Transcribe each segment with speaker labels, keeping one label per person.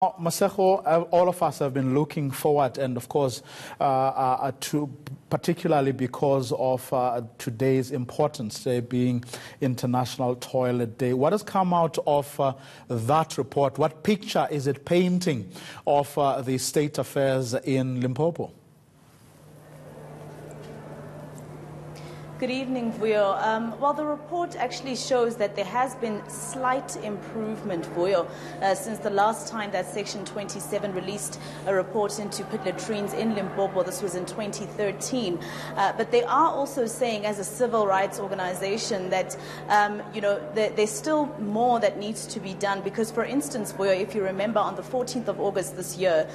Speaker 1: Masego, all of us have been looking forward, and of course, particularly because of today's importance, being International Toilet Day. What has come out of that report? What picture is it painting of the state affairs in Limpopo?
Speaker 2: Good evening, Vuyo. Well, the report actually shows that there has been slight improvement, Vuyo, since the last time that Section 27 released a report into pit latrines in Limpopo. This was in 2013. But they are also saying, as a civil rights organization, that there's still more that needs to be done. Because, for instance, Vuyo, if you remember, on the 14th of August this year,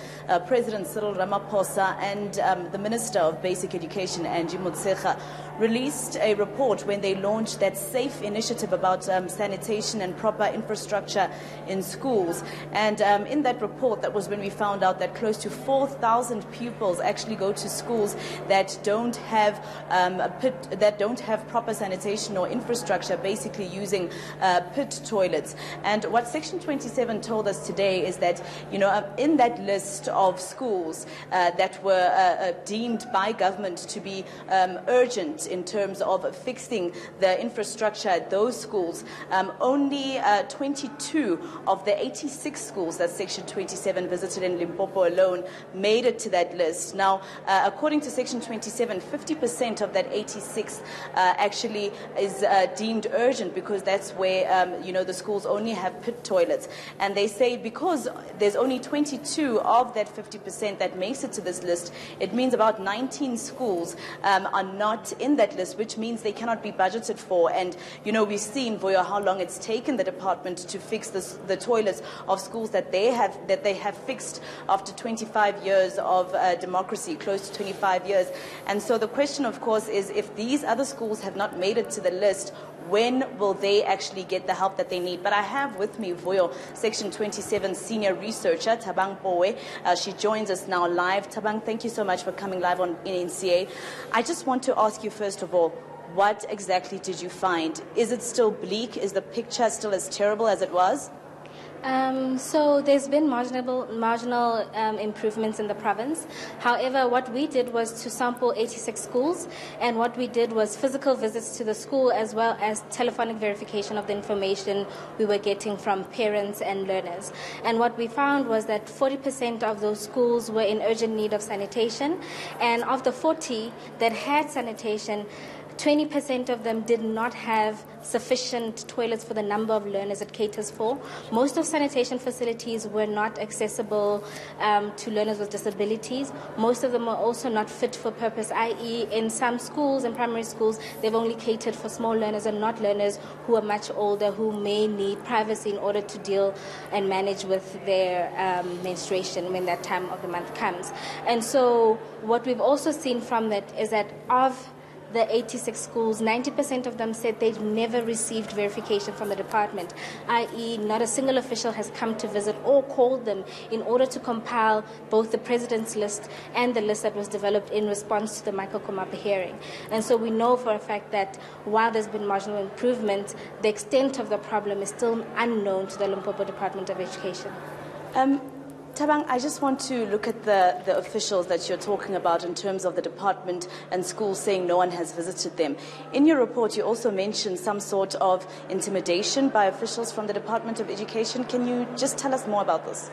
Speaker 2: President Cyril Ramaphosa and the Minister of Basic Education, Angie Motshekga, released a report when they launched that SAFE initiative about sanitation and proper infrastructure in schools. And in that report, that was when we found out that close to 4,000 pupils actually go to schools that don't have proper sanitation or infrastructure, basically using pit toilets. And what Section 27 told us today is that, in that list of schools that were deemed by government to be urgent in terms of fixing the infrastructure at those schools, only 22 of the 86 schools that Section 27 visited in Limpopo alone made it to that list. Now, according to Section 27, 50% of that 86 actually is deemed urgent, because that's where, the schools only have pit toilets. And they say because there's only 22 of that 50% that makes it to this list, it means about 19 schools are not in that list, which means they cannot be budgeted for. And we've seen, Vuyo, how long it's taken the department to fix the toilets of schools that they have fixed after 25 years of democracy, close to 25 years. And so the question, of course, is if these other schools have not made it to the list, when will they actually get the help that they need? But I have with me, Vuyo, Section 27 senior researcher, Thabang Powe. She joins us now live. Thabang, thank you so much for coming live on eNCA. I just want to ask you, first of all, what exactly did you find? Is it still bleak? Is the picture still as terrible as it was?
Speaker 3: So there's been marginal improvements in the province. However, what we did was to sample 86 schools, and what we did was physical visits to the school as well as telephonic verification of the information we were getting from parents and learners. And what we found was that 40% of those schools were in urgent need of sanitation, and of the 40 that had sanitation, 20% of them did not have sufficient toilets for the number of learners it caters for. Most of sanitation facilities were not accessible to learners with disabilities. Most of them are also not fit for purpose, i.e. in some schools, in primary schools, they've only catered for small learners and not learners who are much older, who may need privacy in order to deal and manage with their menstruation when that time of the month comes. And so what we've also seen from that is that of the 86 schools, 90% of them said they'd never received verification from the department, i.e. not a single official has come to visit or called them in order to compile both the president's list and the list that was developed in response to the Michael Komapa hearing. And so we know for a fact that while there's been marginal improvement, the extent of the problem is still unknown to the Limpopo Department of Education.
Speaker 2: Thabang, I just want to look at the officials that you're talking about in terms of the department and schools saying no one has visited them. In your report, you also mentioned some sort of intimidation by officials from the Department of Education. Can you just tell us more about this?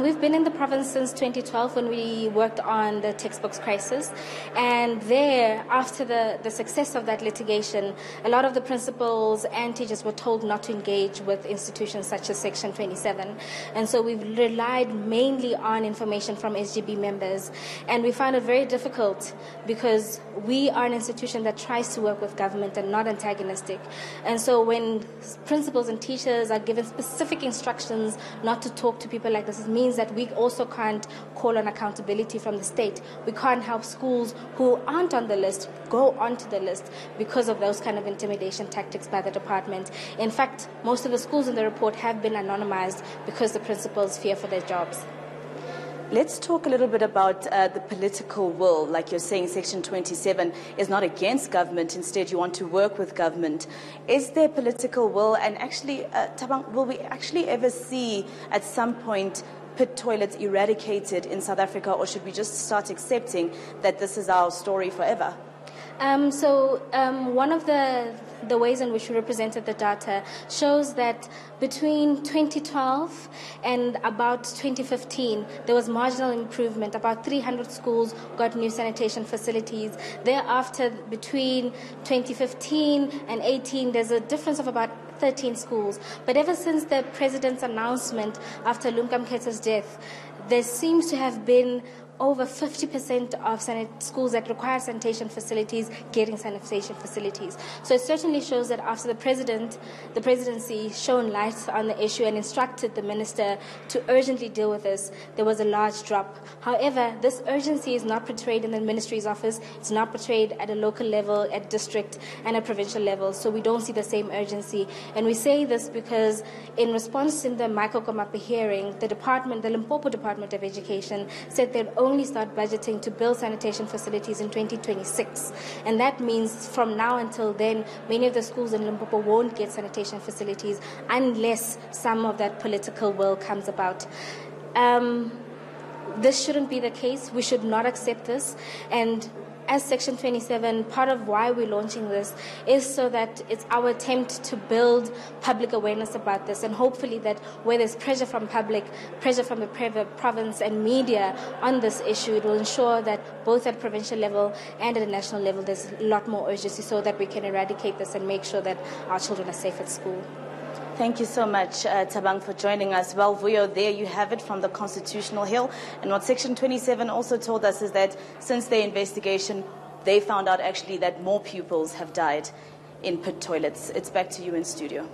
Speaker 3: We've been in the province since 2012 when we worked on the textbooks crisis. And there, after the success of that litigation, a lot of the principals and teachers were told not to engage with institutions such as Section 27. And so we've relied mainly on information from SGB members. And we found it very difficult because we are an institution that tries to work with government and not antagonistic. And so when principals and teachers are given specific instructions not to talk to people like this, it means that we also can't call on accountability from the state. We can't help schools who aren't on the list go onto the list because of those kind of intimidation tactics by the department. In fact, most of the schools in the report have been anonymized because the principals fear for their jobs.
Speaker 2: Let's talk a little bit about the political will. Like you're saying, Section 27 is not against government. Instead, you want to work with government. Is there political will? And actually, Thabang, will we actually ever see at some point pit toilets eradicated in South Africa, or should we just start accepting that this is our story forever?
Speaker 3: One of the ways in which we represented the data shows that between 2012 and about 2015, there was marginal improvement. About 300 schools got new sanitation facilities. Thereafter, between 2015 and 18, there's a difference of about 13 schools. But ever since the president's announcement after Lumka Mkhetha's death, there seems to have been over 50% of schools that require sanitation facilities getting sanitation facilities. So it certainly shows that after the presidency shone light on the issue and instructed the minister to urgently deal with this, there was a large drop. However, this urgency is not portrayed in the ministry's office. It's not portrayed at a local level, at district, and at provincial level. So we don't see the same urgency. And we say this because in response to the Michael Komape hearing, the Limpopo Department of Education said they'd only start budgeting to build sanitation facilities in 2026. And that means from now until then, many of the schools in Limpopo won't get sanitation facilities unless some of that political will comes about. This shouldn't be the case. We should not accept this. And as Section 27, part of why we're launching this is so that it's our attempt to build public awareness about this, and hopefully that where there's pressure from public, pressure from the province and media on this issue, it will ensure that both at provincial level and at a national level there's a lot more urgency so that we can eradicate this and make sure that our children are safe at school.
Speaker 2: Thank you so much, Thabang, for joining us. Well, Vuyo, there you have it from the Constitutional Hill. And what Section 27 also told us is that since their investigation, they found out actually that more pupils have died in pit toilets. It's back to you in studio.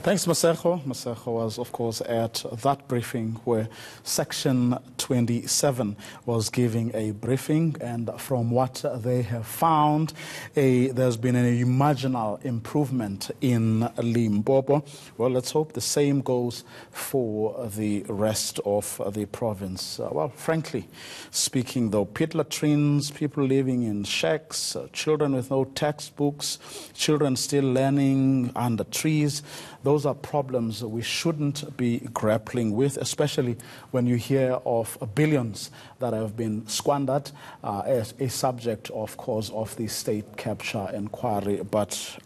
Speaker 1: Thanks, Masego. Masego was, of course, at that briefing where Section 27 was giving a briefing, and from what they have found, there's been a marginal improvement in Limpopo. Well, let's hope the same goes for the rest of the province. Well, frankly speaking, though, pit latrines, people living in shacks, children with no textbooks, children still learning under trees, those are problems we shouldn't be grappling with, especially when you hear of billions that have been squandered as a subject, of course, of the state capture inquiry. But